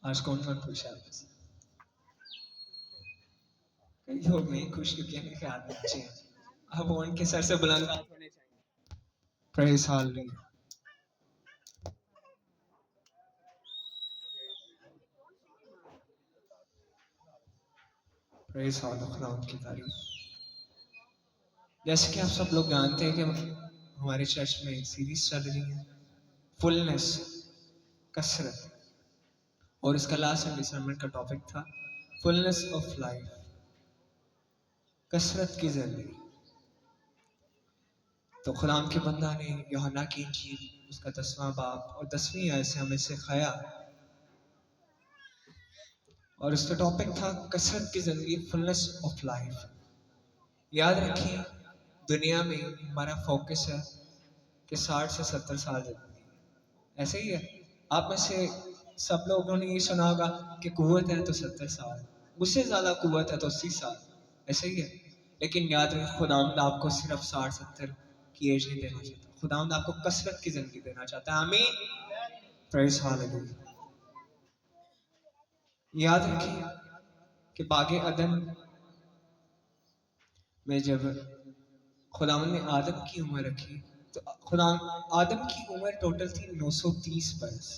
آج کون کون خوش ہے آپ میں سے؟ کئی لوگ نہیں خوش کیونکہ ان کے ہاتھ بچے ہیں. اب وہ ان کے سر سے بلند ہاتھ ہونے چاہیے. پریز ہاللیلویہ. پریز ہاللیلویہ. خدا ان کی تعریف. جیسے کہ آپ سب لوگ جانتے ہیں کہ ہمارے چرچ میں ایک سیریز چل رہی ہے فلنس، کثرت، اور اس کا لاسٹ ڈسمبر کا ٹاپک تھا فلنس آف لائف، کثرت کی زندگی. تو خدا کے بندہ نے یوحنا کی انجیل اس کا 10واں باب اور 10ویں آیت سے ہمیں سکھایا، اور اس کا ٹاپک تھا کثرت کی زندگی، فلنس آف لائف. یاد رکھیں دنیا میں ہمارا فوکس ہے کہ 60 سے 70 سال زندگی. ایسے ہی ہے. آپ میں سے سب لوگوں نے یہ سنا ہوگا کہ قوت ہے تو 70 سال، اس سے زیادہ قوت ہے تو 80 سال. ایسے ہی ہے. لیکن یاد رکھیں خداوند آپ کو صرف 60-70 کی ایج نہیں دینا چاہتا. خداوند آپ کو کثرت کی زندگی دینا چاہتا ہے. آمین. پریز ہاللیلویہ. یاد رکھیں کہ باغ عدن میں جب خداوند نے آدم کی عمر رکھی تو آدم کی عمر ٹوٹل تھی 930 برس،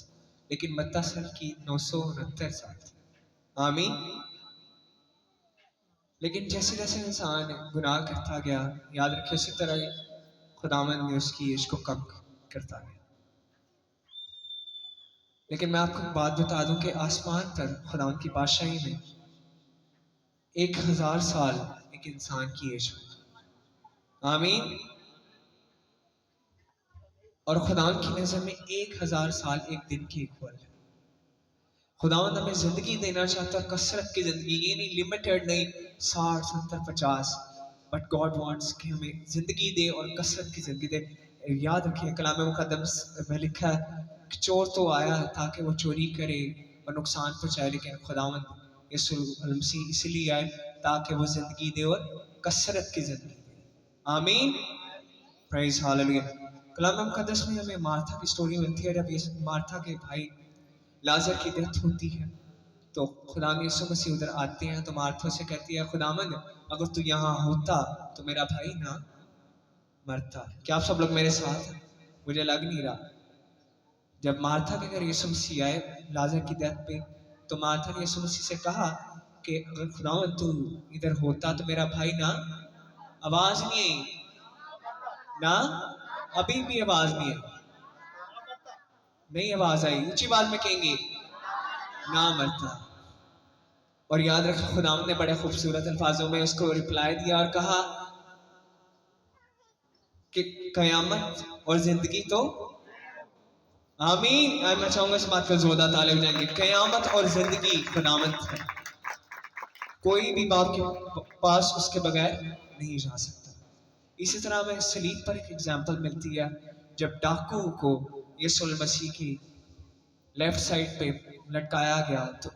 لیکن متی سال کی 969 سال تھی. آمین. لیکن جیسے جیسے انسان گناہ کرتا گیا، یاد رکھے اسی طرح خداوند نے اس کی ایج کو کم کرتا گیا. لیکن میں آپ کو ایک بات بتا دوں کہ آسمان پر خداوند کی بادشاہی میں 1000 سال ایک انسان کی ایج میں. آمین. اور خداوند کی نظر میں 1000 سال ایک دن کی اکول ہے. خداوند ہمیں زندگی دینا چاہتا ہے، کثرت کی زندگی. یہ نہیں لمیٹڈ نہیں 60 70 50، بٹ گاڈ وانٹس کہ ہمیں زندگی دے اور کثرت کی زندگی دے. یاد رکھیں کلام مقدس میں لکھا ہے کہ چور تو آیا تاکہ وہ چوری کرے اور نقصان پہنچائے، لیکن خداوند یسوع المسیح اس لیے آئے تاکہ وہ زندگی دے اور کثرت کی زندگی دے. آمین. پریز ہاللیلویہ. کلام مقدس میں ہمیں مارتھا کی سٹوری ملتی ہے. جب یہ مارتھا کے بھائی لازر کی ڈیتھ ہوتی ہے تو خدا یسوع مسیح ادھر آتے ہیں تو مارتھا سے کہتی ہے خداوند اگر تو یہاں ہوتا تو میرا بھائی نہ مرتا. کیا آپ سب لوگ میرے ساتھ ہیں؟ مجھے لگ نہیں رہا. جب مارتھا کے گھر یسوع مسیح آئے لازر کی ڈیتھ پہ تو مارتھا نے یسوع مسیح سے کہا کہ اگر خداوند تو ادھر ہوتا تو میرا بھائی نہ. آواز نہیں آئی نہ، ابھی بھی آواز نہیں آئی. نہیں آواز آئی. اونچی بات میں کہیں گے نہ مرتا. اور یاد رکھیں خداوند نے بڑے خوبصورت الفاظوں میں اس کو رپلائی دیا اور کہا کہ قیامت اور زندگی تو. آمین. میں چاہوں گا اس بات کا زوردار تالی بجائیں گے. قیامت اور زندگی خداوند ہے. کوئی بھی باپ کے پاس اس کے بغیر نہیں جا سکتا. اسی طرح ہمیں سلیب پر ایک ایگزامپل ملتی ہے جب ڈاکو کو یسوع المسیح کی لیفٹ سائڈ پہ لٹکایا گیا تو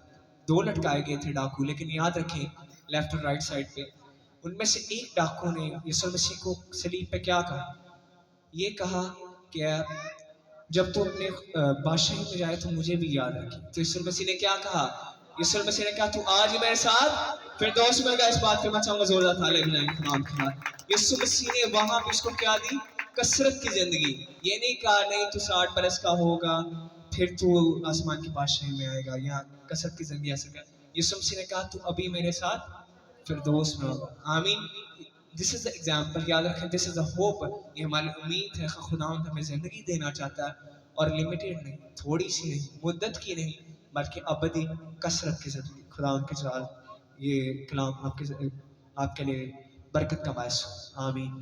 2 لٹکائے گئے تھے ڈاکو، لیکن یاد رکھیں لیفٹ اور رائٹ سائڈ پہ ان میں سے ایک ڈاکو نے یسوع المسیح کو سلیب پہ کیا کہا؟ یہ کہا کہ جب تو اپنے بادشاہی میں جائے تو مجھے بھی یاد رکھے. تو یسوع المسیح نے کیا کہا؟ یسوع المسیح نے کہا تو آج میرے ساتھ پھر دوست مل گیا. اس بات پہ میں چاہوں گا زوردار تالی بجائیں خداوند کے لیے. یسوع مسیح نے وہاں پہ اس کو کیا دی؟ کثرت کی زندگی. یہ نہیں کہا نہیں تو 60 برس کا ہوگا پھر تو آسمان کی بادشاہی میں آئے گا یا کثرت کی زندگی حاصل کر. یسوع مسیح نے کہا تو ابھی میرے ساتھ پھر دوست میں ہوگا. آمین. دس از دا ایگزامپل. یاد رکھیں دس از دا ہوپ. یہ ہماری امید ہے کہ خداوند ہمیں زندگی دینا چاہتا ہے، اور لمیٹڈ نہیں، تھوڑی سی نہیں، مدت کی نہیں، بلکہ ابدی کثرت کی زندگی. خداوند کے ساتھ یہ کلام آپ کے لیے برکت کا باعث ہو. آمین.